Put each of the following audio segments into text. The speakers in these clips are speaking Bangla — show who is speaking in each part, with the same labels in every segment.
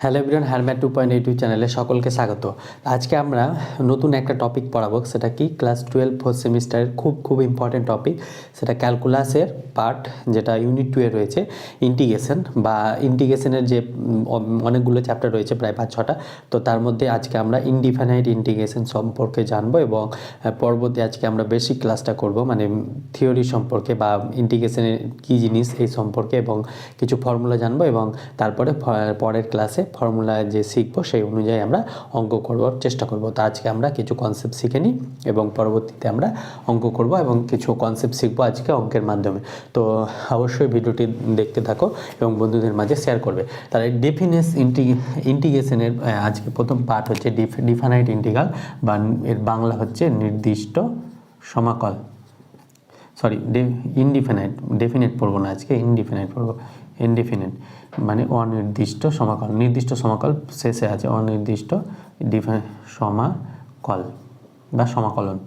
Speaker 1: হ্যালো এভরিওয়ান, হ্যারম্যাট 2.82 চ্যানেলে সকলকে স্বাগত। আজকে আমরা নতুন একটা টপিক পড়াবো, সেটা কি ক্লাস 12 ফোর্থ সেমিস্টারের খুব ইম্পর্টেন্ট টপিক। সেটা ক্যালকুলাসের পার্ট, যেটা ইউনিট 2 এ রয়েছে ইন্টিগ্রেশন বা ইন্টিগ্রেশনের যে অনেকগুলো চ্যাপ্টার রয়েছে, প্রায় 5-6টা। তো তার মধ্যে আজকে আমরা ইনডিফাইনাইট ইন্টিগ্রেশন সম্পর্কে জানবো এবং পরবর্তী আজকে আমরা বেসিক ক্লাসটা করব, মানে থিওরি সম্পর্কে বা ইন্টিগ্রেশনের কী জিনিস এই সম্পর্কে, এবং কিছু ফর্মুলা জানবো এবং তারপরে পরের ক্লাসে ফর্মুলা যে শিখবো সেই অনুযায়ী আমরা অঙ্ক করবার চেষ্টা করব। তো আজকে আমরা কিছু কনসেপ্ট শিখে নিই এবং পরবর্তীতে আমরা অঙ্ক করব এবং কিছু কনসেপ্ট শিখবো আজকে অঙ্কের মাধ্যমে। তো অবশ্যই ভিডিওটি দেখতে থাকো এবং বন্ধুদের মাঝে শেয়ার করবে। তাহলে ইন্টিগ্রেশনের আজকে প্রথম পার্ট হচ্ছে ডিফাইনাইট ইন্টিগ্রাল, বা এর বাংলা হচ্ছে নির্দিষ্ট সমাকল। সরি, ডেফিনেট পড়বো না আজকে, ইনডিফিনাইট পড়বো। ইনডিফিনাইট মানে অনির্দিষ্ট সমাকল। নির্দিষ্ট সমাকল শেষে আছে, অনির্দিষ্ট সমাকল বা সমাকলন।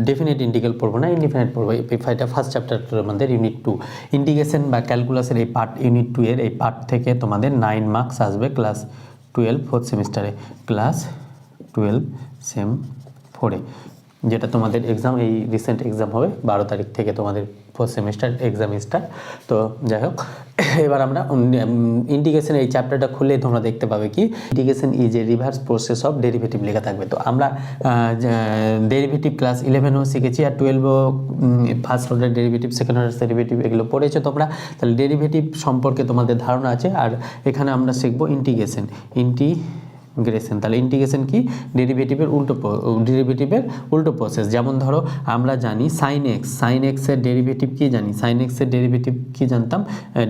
Speaker 1: ডেফিনেট ইন্টিগ্রাল পড়বো না, ইনডিফিনাইট পড়বো। এটা ফার্স্ট চ্যাপ্টারটার আমাদের ইউনিট 2 ইন্টিগ্রেশন বা ক্যালকুলাসের এই পার্ট, ইউনিট 2 এর এই পার্ট থেকে তোমাদের 9 মার্কস আসবে ক্লাস 12 ফোর্থ সেমিস্টারে, ক্লাস 12 সেম 4-এ, যেটা তোমাদের এক্সাম, এই রিসেন্ট এক্সাম হবে 12 তারিখ থেকে তোমাদের ফোর্থ সেমিস্টার এক্সাম স্টার্ট। তো যাই হোক, এবার আমরা ইন্টিগ্রেশন এই চ্যাপ্টারটা খুললে তোমরা দেখতে পাবে কি integration is a reverse process of derivative লেখা থাকবে। তো আমরা ডেরিভেটিভ ক্লাস 11ও শিখেছি আর 12ও first order derivative, second order derivative এগুলো পড়েছো তোমরা। তাহলে ডেরিভেটিভ সম্পর্কে তোমাদের ধারণা আছে। আর এখানে আমরা শিখবো ইন্টিগ্রেশন। তাহলে ইন্টিগ্রেশন কি? ডেরিভেটিভের উল্টো প্রসেস। যেমন ধরো আমরা জানি সাইন এক্সের ডেরিভেটিভ কি জানি? সাইন এক্সের ডেরিভেটিভ কি জানতাম?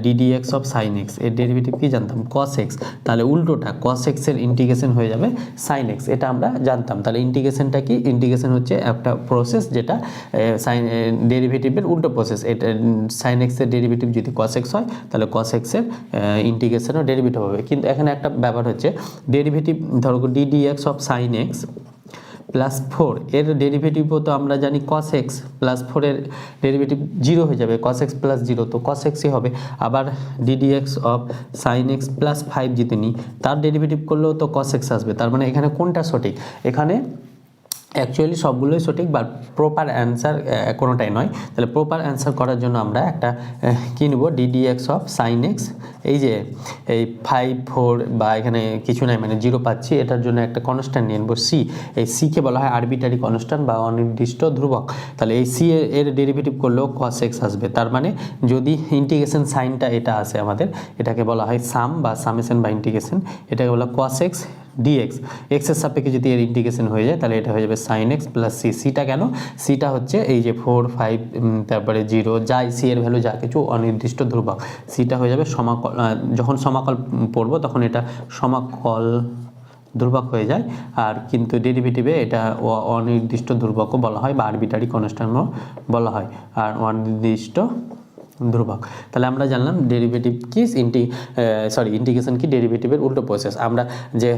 Speaker 1: DD x of sine x. এর ডেরিভেটিভ কি জানতাম? Cos x. তাহলে উল্টোটা কস এক্সের ইন্টিগ্রেশন হয়ে যাবে সাইন এক্স, এটা আমরা জানতাম। তাহলে ইন্টিগ্রেশনটা কি? ইন্টিগ্রেশন হচ্ছে একটা প্রসেস যেটা সাইন ডেরিভেটিভের উল্টো প্রসেস। এটা সাইন এক্সের ডেরিভেটিভ যদি কস এক্স হয়, তাহলে কস এক্সের ইন্টিগ্রেশনও ডেরিভেটিভ হবে। কিন্তু এখানে একটা ব্যাপার হচ্ছে, ডেরিভেটিভ ধরো DD x of sign x plus 4, এর ডেরিভেটিভও তো আমরা জানি কস এক্স প্লাস 4 এর ডেরিভেটিভ 0 হয়ে যাবে, কস এক্স প্লাস 0, তো কস এক্সই হবে। আবার DD x of sign x plus 5 যদি নিই, তার ডেরিভেটিভ করলেও তো কস এক্স আসবে। তার মানে এখানে কোনটা সঠিক? এখানে অ্যাকচুয়ালি সবগুলোই সঠিক, বাট প্রপার অ্যান্সার কোনোটাই নয়। তাহলে প্রপার অ্যান্সার করার জন্য আমরা একটা কী নেব? DD x of sine x, এই যে এই 5, 4 বা এখানে কিছু নাই মানে 0 পাচ্ছি, এটার জন্য একটা কনস্ট্যান্ট নিয়ে নেবো সি। এই সিকে বলা হয় আরবিটারি কনস্ট্যান্ট বা অনির্দিষ্ট ধ্রুবক। তাহলে এই সি এর ডেরিভেটিভ করলেও কস এক্স আসবে। তার মানে যদি ইন্টিগ্রেশন সাইনটা এটা আসে আমাদের, এটাকে বলা হয় সাম বা সামেশন বা ইন্টিগ্রেশন, এটাকে বলা কস এক্স ডিএক্স। এক্সের সাপেক্ষে যদি এর ইন্টিগ্রেশন হয়ে যায়, তাহলে এটা হয়ে যাবে সাইন এক্স প্লাস সি। সিটা কেন? সিটা হচ্ছে এই যে 4, 5 তারপরে 0, যা সি এর ভ্যালু যা কিছু অনির্দিষ্ট ধ্রুবক। সিটা হয়ে যাবে সমাকল। যখন সমাকল পড়বো তখন এটা সমাকল ধ্রুবক হয়ে যায়। আর কিন্তু ডেরিভেটিভে এটা অনির্দিষ্ট ধ্রুবকও বলা হয় বা আরবিটারি কনস্ট্যান্টও বলা হয়, আর অনির্দিষ্ট ধ্রুবক। তাহলে আমরা জানলাম ডেরিভেটিভ কি, ইন্টিগ্রেশন কি, ডেরিভেটিভের উল্টো প্রসেস। আমরা যে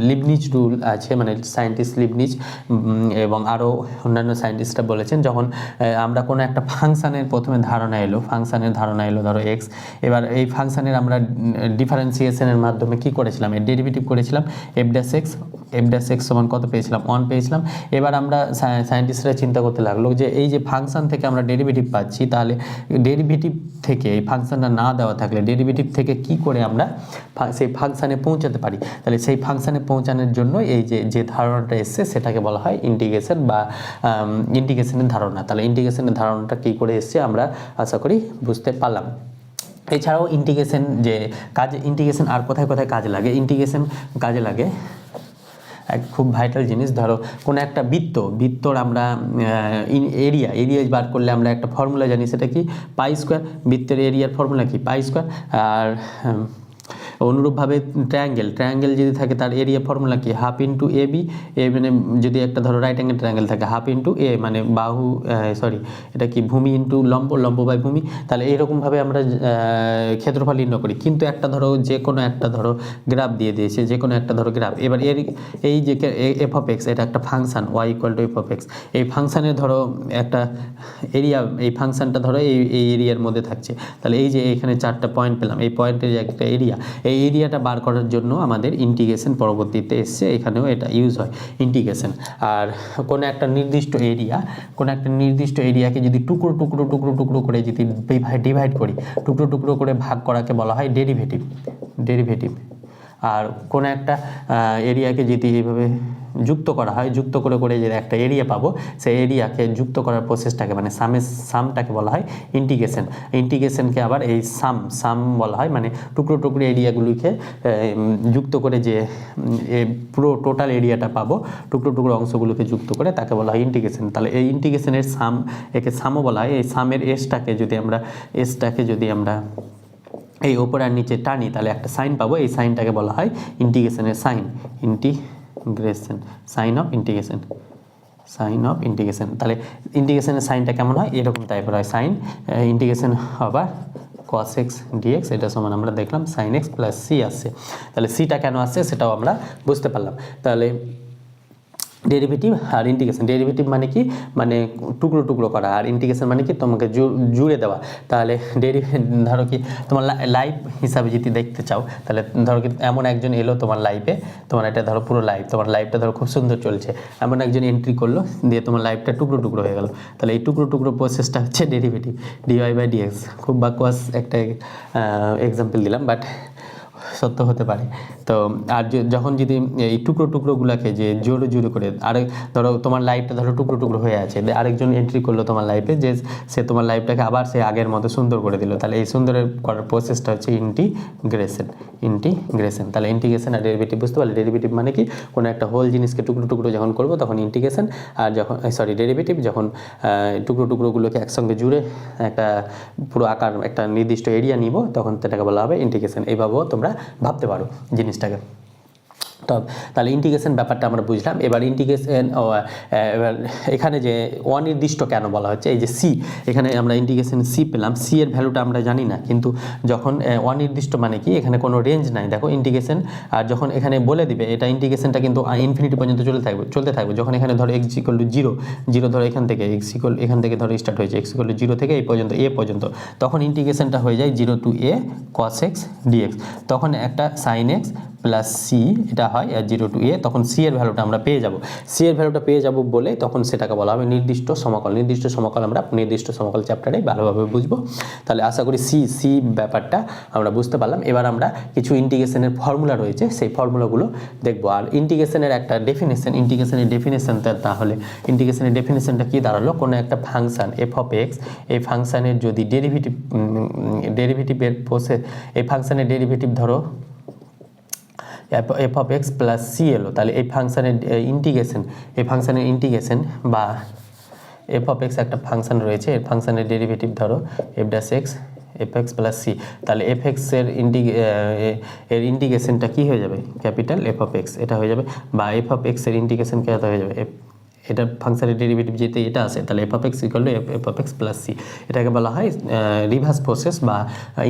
Speaker 1: লিবনিজ রুল আছে, মানে সায়েন্টিস্ট লিবনিজ এবং আরও অন্যান্য সায়েন্টিস্টরা বলেছেন, যখন আমরা কোনো একটা ফাংশানের প্রথমে ধারণা এলো ধরো এক্স, এবার এই ফাংশানের আমরা ডিফারেন্সিয়েশনের মাধ্যমে কি করেছিলাম? এর ডেরিভেটিভ করেছিলাম এফ ড্যাশ এক্স সমান কত পেয়েছিলাম? 1 পেয়েছিলাম। এবার আমরা সায়েন্টিস্টরা চিন্তা করতে লাগলো যে এই যে ফাংশান থেকে আমরা ডেরিভেটিভ পাচ্ছি, তাহলে ডেরিভেটিভ থেকে এই ফাংশানটা না দেওয়া থাকলে ডেরিভেটিভ থেকে কি করে আমরা সেই ফাংশানে পৌঁছাতে পারি? তাহলে সেই ফাংশানে পৌঁছানোর জন্য এই যে ধারণাটা এসছে, সেটাকে বলা হয় ইন্টিগ্রেশন বা ইন্টিগ্রেশনের ধারণা। তাহলে ইন্টিগ্রেশনের ধারণাটা কী করে এসছে আমরা আশা করি বুঝতে পারলাম। এছাড়াও ইন্টিগ্রেশন আর কোথায় কাজে লাগে? ইন্টিগ্রেশন কাজে লাগে এক খুব ভাইটাল জিনিস। ধরো কোনো একটা বৃত্তর আমরা এরিয়া বার করলে আমরা একটা ফর্মুলা জানি, সেটা কি? পাই স্কোয়ার। বৃত্তের এরিয়ার ফর্মুলা কি? পাই স্কোয়ার। আর অনুরূপভাবে ট্রায়াঙ্গেল যদি থাকে তার এরিয়া ফর্মুলা কি হাফ ইন্টু এ বি, এ মানে যদি একটা ধরো রাইট অ্যাঙ্গেল ট্রায়াঙ্গেল থাকে হাফ ইন্টু এ মানে বাহু এটা কি ভূমি ইন্টু লম্ব বাই ভূমি। তাহলে এইরকমভাবে আমরা ক্ষেত্রফল নির্ণয় করি। কিন্তু একটা ধরো যে কোনো একটা ধরো গ্রাফ দিয়ে দিয়েছে, যে কোনো একটা ধরো গ্রাফ, এবার এই যে এফ অফ এক্স এটা একটা function y equal to f of x, এই ফাংশানের ধরো একটা এরিয়া, এই ফাংশনটা ধরো এই এরিয়ার মধ্যে থাকছে। তাহলে এই যে এখানে 4টা পয়েন্ট পেলাম, এই পয়েন্টের একটা এরিয়া, এই এরিয়াটা বার করার জন্য আমাদের ইন্টিগ্রেশন পরবর্তীতে এসছে, এখানেও এটা ইউজ হয় ইন্টিগ্রেশন। আর কোনো একটা নির্দিষ্ট এরিয়াকে যদি টুকরো করে যদি ডিভাইড করি, টুকরো করে ভাগ করাকে বলা হয় ডেরিভেটিভ। আর কোনো একটা এরিয়াকে যদি এইভাবে যুক্ত করা হয়, যুক্ত করে যে একটা এরিয়া পাবো, সেই এরিয়াকে যুক্ত করার প্রসেসটাকে মানে সামটাকে বলা হয় ইন্টিগ্রেশনকে আবার এই সাম বলা হয়। মানে টুকরো এরিয়াগুলিকে যুক্ত করে যে পুরো টোটাল এরিয়াটা পাবো, টুকরো অংশগুলোকে যুক্ত করে তাকে বলা হয় ইন্টিগ্রেশন। তাহলে এই ইন্টিগ্রেশনের একে সামও বলা হয়। এই সামের এসটাকে যদি আমরা এই ওপর আর নিচে টানি তাহলে একটা সাইন পাবো, এই সাইনটাকে বলা হয় ইন্টিগ্রেশনের সাইন অফ ইন্টিগ্রেশন। তাহলে ইন্টিগ্রেশনের সাইনটা কেমন হয়, এরকম টাইপের হয়, সাইন ইন্টিগ্রেশন আবার cos x dx, এটা সমান আমরা দেখলাম sin x প্লাস সি আসছে। তাহলে সিটা কেন আসছে সেটাও আমরা বুঝতে পারলাম। তাহলে ডেরিভেটিভ আর ইন্টিগ্রেশন, ডেরিভেটিভ মানে কি, মানে টুকরো করা, আর ইন্টিগ্রেশন মানে কি তোমাকে জুড়ে দেওয়া। তাহলে ধরো কি তোমার লাইফ হিসাবে যদি দেখতে চাও, তাহলে ধরো কি এমন একজন এলো তোমার লাইফে, তোমার এটা ধরো পুরো তোমার লাইফটা ধরো খুব সুন্দর চলছে, এমন একজন এন্ট্রি করলো, দিয়ে তোমার লাইফটা টুকরো হয়ে গেল। তাহলে এই টুকরো প্রসেসটা হচ্ছে ডেরিভেটিভ, ডিওয়াই বাই ডিএক্স। খুব বাকওয়াস একটা এক্সাম্পল দিলাম, বাট সত্য হতে পারে। তো আর যখন যদি এই টুকরোগুলোকে যে জোরে করে, আরেক ধরো তোমার লাইফটা ধরো টুকরো হয়ে আছে, আরেকজন এন্ট্রি করলো তোমার লাইফে, যে সে তোমার লাইফটাকে আবার সে আগের মতো সুন্দর করে দিল, তাহলে এই সুন্দর করার প্রসেসটা হচ্ছে ইন্টিগ্রেশন। তাহলে ইন্টিগ্রেশন আর ডেরিভেটিভ বুঝতে পারলে, ডেরিভেটিভ মানে কি কোনো একটা হোল জিনিসকে টুকরো যখন করবো তখন ইন্টিগ্রেশন, আর যখন ডেরিভেটিভ যখন টুকরোগুলোকে একসঙ্গে জুড়ে একটা পুরো আকার একটা নির্দিষ্ট এরিয়া নিব, তখন সেটাকে বলা হবে ইন্টিগ্রেশন। এইভাবেও তোমরা ভাবতে পারো জিনিসটাকে। তাহলে ইন্টিগ্রেশন ব্যাপারটা আমরা বুঝলাম। এবার এবার এখানে যে অনির্দিষ্ট কেন বলা হচ্ছে, এই যে সি, এখানে আমরা ইন্টিগ্রেশন সি পেলাম, সি এর ভ্যালুটা আমরা জানি না, কিন্তু যখন অনির্দিষ্ট মানে কি এখানে কোনো রেঞ্জ নাই, দেখো ইন্টিগ্রেশন, আর যখন এখানে বলে দিবে এটা ইন্টিগ্রেশনটা কিন্তু ইনফিনিটি পর্যন্ত চলতে থাকবে। যখন এখানে ধরো x ইকুয়াল টু 0 ধরো এখান থেকে ধরো স্টার্ট হয়েছে x ইকুয়াল টু 0 থেকে এই পর্যন্ত a পর্যন্ত, তখন ইন্টিগ্রেশনটা হয়ে যায় 0 to a cos x dx, তখন একটা sin x প্লাস সি এটা হয়, আর 0 to a, তখন সি এর ভ্যালুটা আমরা পেয়ে যাব, বলে তখন সেটাকে বলা হবে নির্দিষ্ট সমকল। আমরা নির্দিষ্ট সমকল চ্যাপ্টারে ভালোভাবে বুঝবো। তাহলে আশা করি সি ব্যাপারটা আমরা বুঝতে পারলাম। এবার আমরা কিছু ইন্টিগ্রেশনের ফর্মুলা রয়েছে, সেই ফর্মুলাগুলো দেখবো। আর ইন্টিগ্রেশনের একটা তাহলে ইন্টিগ্রেশনের ডেফিনেশনটা কি দাঁড়ালো, কোনো একটা ফাংশন এফ অফ এক্স, এই ফাংশনের যদি ডেরিভেটিভের প্রসেস, এই ফাংশনের ডেরিভেটিভ ধরো f of x plus c এলো, তাহলে এই ফাংশনের ইন্টিগ্রেশন বা এফ অফ এক্স একটা ফাংশন রয়েছে, এর ফাংশনের ডেরিভেটিভ ধরো f dash x f x plus c, তাহলে এফ এক্সের ইন্টিগ্রেশনটা কী হয়ে যাবে, ক্যাপিটাল এফ অফ এক্স এটা হয়ে যাবে, বা এফ অফ এক্সের ইন্টিগ্রেশন কত হয়ে যাবে, এটা ফাংশনের ডেরিভেটিভ যেতে এটা আছে, তাহলে f of x equal to f of x plus c, এটাকে বলা হয় রিভার্স প্রসেস বা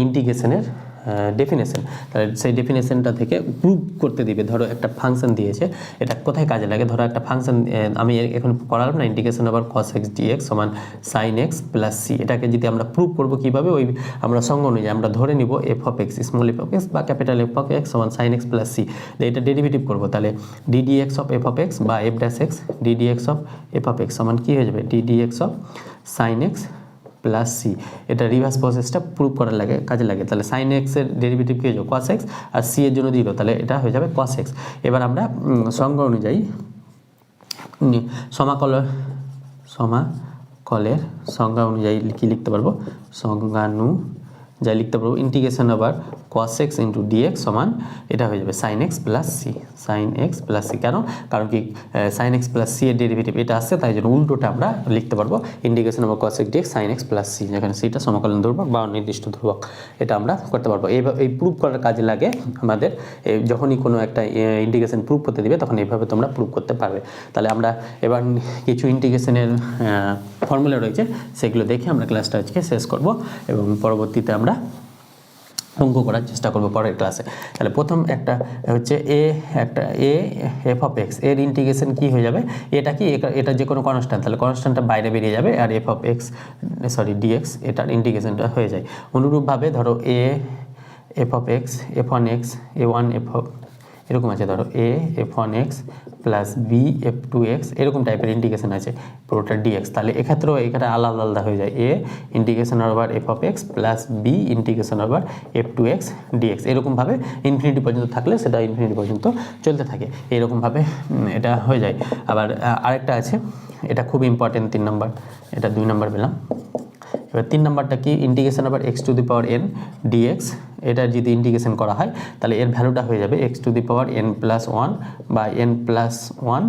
Speaker 1: ইন্টিগ্রেশনের ডেফিনেশন। তাহলে সেই ডেফিনেশনটা থেকে প্রুভ করতে দিবে, ধরো একটা ফাংশন দিয়েছে, এটা কোথায় কাজে লাগে, ধরো একটা ফাংশন আমি এখন করালাম না, integration over cos x dx সমান sin x প্লাস সি, এটাকে যদি আমরা প্রুভ করবো কীভাবে, ওই আমরা সঙ্গ অনুযায়ী আমরা ধরে নিব f of x, small f of x বা ক্যাপিটাল এফ অফ এক্স সমান sin x প্লাস সি, এটা ডেরিভেটিভ করবো, তাহলে ddx of f of x বা f dash x ddx of f of x সমান কী হয়ে যাবে, ddx of sin x plus c, এটা রিভার্স প্রসেসটা প্রুভ করার কাজে লাগে। তাহলে সাইন এক্সের ডেরিভেটিভ কী হয়ে যাবে cos x, আর সি এর জন্য 0, তাহলে এটা হয়ে যাবে cos x। এবার আমরা সংজ্ঞা অনুযায়ী সমাকলের সংজ্ঞা অনুযায়ী কী লিখতে পারবো, সংজ্ঞানুযায়ী যাই লিখতে পারবো integration over cos x into dx সমান এটা হয়ে যাবে sin x plus c, sin x plus c. কেন? কারণ কি sin x প্লাস সি এর ডেরিভেটিভ এটা আসছে, তাই জন্য উল্টোটা আমরা লিখতে পারবো integration over cos x dx sin x plus c, যেখানে সিটা সমকালীন ধ্রুবক বা নির্দিষ্ট ধ্রুবক, এটা আমরা করতে পারবো। এই প্রুফ করার কাজে লাগে আমাদের যখনই কোনো একটা ইন্টিগ্রেশন প্রুফ করতে দিবে তখন এইভাবে তোমরা প্রুফ করতে পারবে। তাহলে আমরা এবার কিছু ইন্টিগ্রেশনের ফর্মুলা রয়েছে সেগুলো দেখে আমরা ক্লাসটা আজকে শেষ করব এবং পরবর্তীতে আমরা অঙ্ক করার চেষ্টা করব পরের ক্লাসে। তাহলে প্রথম একটা হচ্ছে এ এফ অফ এক্স এর ইন্টিগ্রেশন কী হয়ে যাবে, এটা কি এটা যে কোনো কনস্ট্যান্ট, তাহলে কনস্ট্যান্টটা বাইরে বেরিয়ে যাবে আর এফ অফ এক্স ডিএক্স এটার ইন্টিগ্রেশনটা হয়ে যায়। অনুরূপভাবে ধরো f of x f one x a one f of এরকম আছে, ধরো f one x plus b f two x এরকম টাইপের ইন্টিগ্রেশন আছে পুরোটা ডিএক্স। তাহলে এক্ষেত্রেও এখানে আলাদা আলাদা হয়ে যায়, integration over f of x plus b integration over f two x dx. এরকমভাবে ইনফিনিটি পর্যন্ত থাকলে সেটা ইনফিনিটি পর্যন্ত চলতে থাকে, এরকমভাবে এটা হয়ে যায়। আবার আরেকটা আছে, এটা খুব ইম্পর্টেন্ট 3 নম্বর, এটা 2 নম্বর পেলাম। এবার 3 নম্বরটা কি integration over x to the power n dx, এটা যদি ইন্টিগ্রেশন করা হয় তাহলে এর ভ্যালুটা হয়ে যাবে x to the power n plus one বা n plus one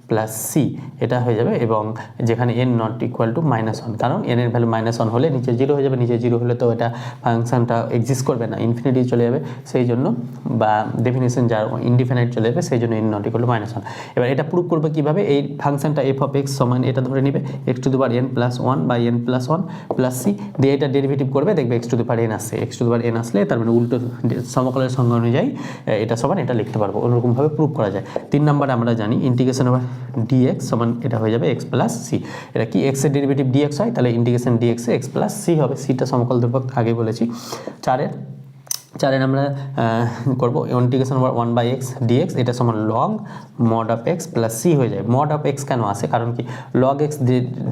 Speaker 1: plus c, এটা হয়ে যাবে। এবং যেখানে এন নট ইকুয়াল টু -1, কারণ এন এর ভ্যালু -1 হলে নিচে 0 হয়ে যাবে, নিচে 0 হলে তো এটা ফাংশনটা এক্সিস্ট করবে না, ইনফিনিটি চলে যাবে, সেই জন্য বা ডেফিনেশন যার ইনডিফিনাইট চলে যাবে, সেই জন্য এন নট ইকুয়াল টু -1। এবার এটা প্রুভ করবে কীভাবে, এই ফাংশনটা এফ অফ এক্স সমান এটা ধরে নিবে x to the power n plus one বা n plus one plus c, দিয়ে এটা ডেরিভেটিভ করবে, দেখবে x to the power n আসছে, x to the power n আসলে তার মানে উল্টো সমকলের সংজ্ঞা অনুযায়ী এটা সমান এটা লিখতে পারবো, ওরকমভাবে প্রুভ করা যায়। 3 নম্বরে আমরা জানি ইন্টিগ্রেশন ওভার ডিএক্স সমান এটা হয়ে যাবে এক্স প্লাস সি। এটা কি এক্স এর ডেরিভেটিভ ডিএক্স হয়, তাহলে integration dx x plus c হবে, সিটা সমকল ধ্রুবক আগে বলেছি। 4 আমরা করবো ইন্টিগ্রেশন ওভার 1/x ডিএক্স, এটা সমান log mod of x plus c হয়ে যায়। মড অফ এক্স কেন আসে, কারণ কি লগ এক্স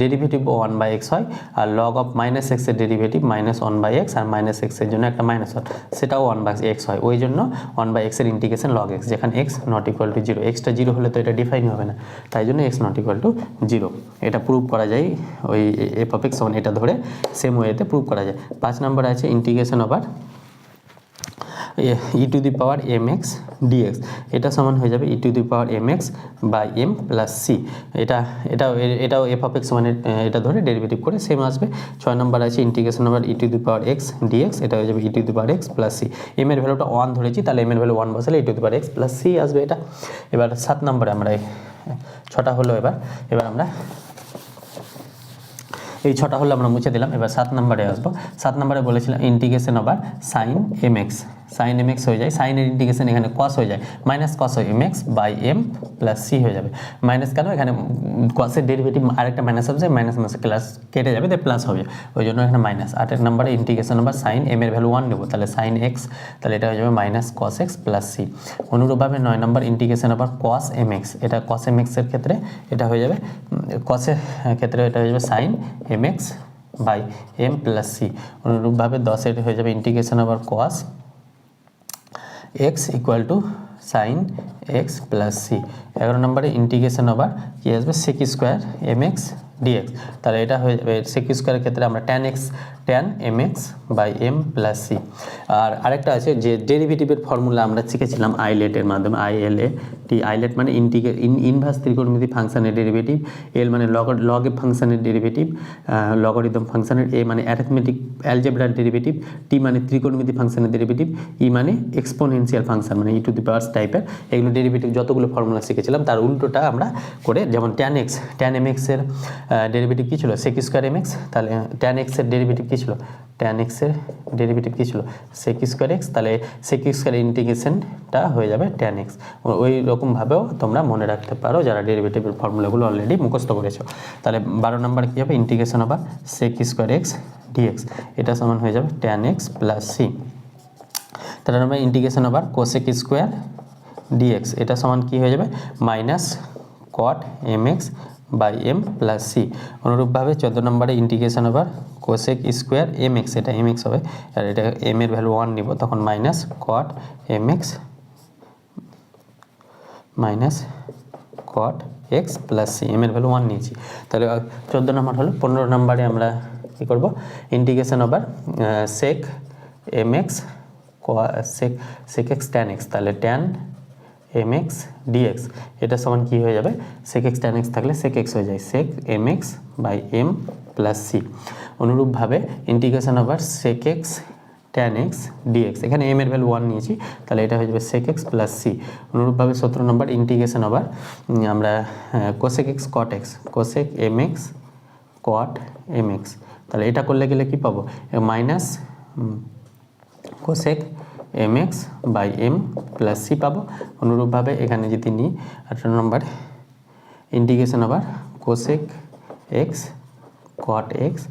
Speaker 1: ডেরিভেটিভ 1/x হয়, আর লগ অফ মাইনাস এক্স এর ডেরিভেটিভ -1/x, আর মাইনাস এক্স এর জন্য একটা -1 সেটাও 1/x হয়, ওই জন্য 1/x এর ইন্টিগ্রেশন লগ এক্স, যেখানে x not equal to 0, extra 0 হলে তো এটা ডিফাইন হবে না, তাই জন্য এক্স নট ইকুয়াল টু 0। এটা প্রুভ করা যায় ওই এফ অফ এক্স সমান এটা ধরে সেম ওয়েতে প্রুভ করা যায়। 5 নম্বরে আছে integration over e to the power m x dx, এটা সমান হয়ে যাবে e to the power m x by m plus c, এটাও এফ অফ এক্স সমানের এটা ধরে ডেরিভেটিভ করে সেম আসবে। 6 নম্বর আছে integration over e to the power x dx, এটা হয়ে যাবে e to the power x plus c, m এর ভ্যালুটা 1 ধরেছি, তাহলে এম এর ভ্যালু 1 বসালে e to the power x plus c আসবে এটা। এবার 7 নম্বরে আমরা 6টা হলো, এবার আমরা এই 6টা হলো আমরা মুছে দিলাম। এবার 7 নম্বরে আসবো। 7 নম্বরে বলেছিলাম integration over sine m x, sine m x হয়ে যায়, সাইনের ইন্টিগ্রেশন এখানে কস হয়ে যায়, minus cos m x by m plus c হয়ে যাবে। মাইনাস কেন, এখানে কসের ডেরিভেটিভ আরেকটা মাইনাস হবে, মাইনাস ক্লাস কেটে যাবে, তাই প্লাস হবে, ওই জন্য এখানে মাইনাস। 8 নম্বরে ইন্টিগ্রেশন ওভার সাইন এম এর ভ্যালু 1 নেবো, তাহলে সাইন এক্স, তাহলে এটা হয়ে যাবে minus cos x plus c. অনুরূপভাবে 9 নম্বর integration over cos m x, এটা কস এম এক্সের ক্ষেত্রে এটা হয়ে যাবে, কসের ক্ষেত্রে এটা হয়ে যাবে sine m x by m plus c. অনুরূপভাবে 10 হয়ে যাবে integration over cos x equal to sine x plus c. 11 নম্বরে ইন্টিগ্রেশন ওভার কি আসবে sec square m x dx, তাহলে এটা হয়ে যাবে সেক স্কোয়ারের ক্ষেত্রে আমরা tan m x by m plus c. আর আরেকটা আছে যে ডেরিভেটিভের ফর্মুলা আমরা শিখেছিলাম আইলেটের মাধ্যমে, আইলেট মানে ইনভার্স ত্রিকোণমিতি ফাংশনের ডেরিভেটিভ, এল মানে লগের ফাংশনের ডেরিভেটিভ, লগারিদম ফাংশনের, এ মানে অ্যারিথমেটিক অ্যালজেব্রার ডেরিভেটিভ, টি মানে ত্রিকোণমিতি ফাংশনের ডেরিভেটিভ, ই মানে এক্সপোনেনশিয়াল ফাংশন মানে ই টু দি পাওয়ার টাইপের, এগুলো ডেরিভেটিভ যতগুলো ফর্মুলা শিখেছিলাম তার উল্টোটা আমরা করে, যেমন ট্যান এম এক্সের ডেরিভেটিভ কী ছিল সেক স্কোয়ার এম এক্স, তাহলে ট্যান এক্সের ডেরিভেটিভ কী ছিল, ট্যান এক্সের ডেরিভেটিভ কী ছিল সেক স্কোয়ার এক্স, তাহলে সেক স্কোয়ার ইন্টিগ্রেশনটা হয়ে যাবে ট্যান এক্স। ওই রকমভাবেও তোমরা মনে রাখতে পারো যারা ডেরিভেটিভের ফর্মুলাগুলো অলরেডি মুখস্থ করেছো। তাহলে 12 নম্বর কী হবে integration over sec square x dx, এটা সমান হয়ে যাবে ট্যান এক্স প্লাস সি। 13 নম্বর integration over cosec square dx, এটা সমান কী হয়ে যাবে minus cot m x by m plus c. অনুরূপভাবে 14 নম্বরে integration over cosec square m x, এটা এম এক্স হবে, আর এটা এম এর ভ্যালু 1 নিব, তখন minus cot m x minus cot x plus c, m এর ভ্যালু 1 নিয়েছি। তাহলে 14 নম্বর হলো। 15 নম্বরে আমরা কী করবো integration over sec m x sec x tan x, তাহলে ট্যান এম এক্স ডিএক্স এটা সমান কী হয়ে যাবে, সেক এক্স ট্যান এক্স থাকলে সেক এক্স হয়ে যায় sec m x by m plus c. অনুরূপভাবে integration over sec x tan x dx, এখানে এম এর ভ্যালু 1 নিয়েছি, তাহলে এটা হয়ে যাবে সেক এক্স প্লাস সি। অনুরূপভাবে 17 নম্বর ইন্টিগ্রেশন ওভার আমরা cosec x cot x, cosec m x cot m x, তাহলে এটা করলে গেলে কী পাবো, minus cosec m x by m plus c পাবো। অনুরূপভাবে এখানে যদি নিই 18 নম্বর integration over cosec x cot x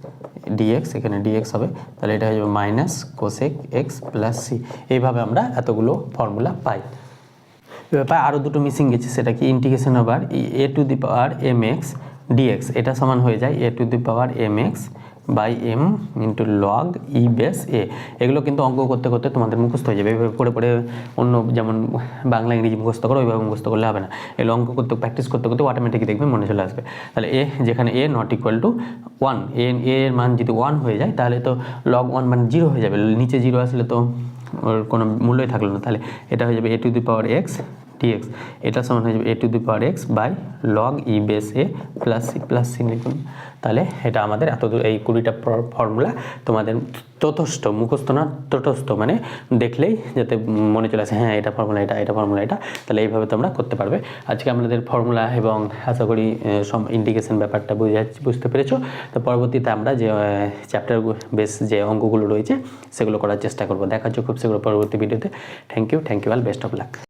Speaker 1: dx, এখানে ডিএক্স হবে, তাহলে এটা হয়ে যাবে minus cosec x plus c. এইভাবে আমরা এতগুলো ফর্মুলা পাই। এবার আরও দুটো মিসিং গেছে, সেটা কি integration over a to the power m x dx, এটা সমান হয়ে যায় a to the power m x by m into log e base a. এগুলো কিন্তু অঙ্ক করতে করতে তোমাদের মুখস্থ হয়ে যাবে, এভাবে পড়ে পড়ে অন্য যেমন বাংলা ইংরেজি মুখস্থ করো ওইভাবে মুখস্থ করলে হবে না, এগুলো অঙ্ক করতে প্র্যাকটিস করতে করতে অটোমেটিক দেখবে মনে চলে আসবে। তাহলে এ যেখানে এ নট ইকুয়াল টু 1, এর মান যদি 1 হয়ে যায় তাহলে তো লগ 1 মানে 0 হয়ে যাবে, নিচে 0 আসলে তো ওর কোনো মূল্যই থাকলো না, তাহলে এটা হয়ে যাবে a to the power x dx, এটা সমান হয়ে যাবে a to the power x by log e base a plus c লিখুন। তাহলে এটা আমাদের এতদূর এই 20টা ফর্মুলা তোমাদের তথস্থ, মুখস্থ না তটস্থ, মানে দেখলেই যাতে মনে চলে আসে হ্যাঁ এটা ফর্মুলা এটা ফর্মুলা এটা, তাহলে এইভাবে তোমরা করতে পারবে। আজকে আমাদের ফর্মুলা এবং আশা করি ইন্টিগ্রেশন ব্যাপারটা বুঝতে পেরেছো। তো পরবর্তীতে আমরা যে চ্যাপ্টার বেস যে অঙ্কগুলো রয়েছে সেগুলো করার চেষ্টা করবো। দেখা হচ্ছে খুব শীঘ্র পরবর্তী ভিডিওতে। Thank you all, best of lakh.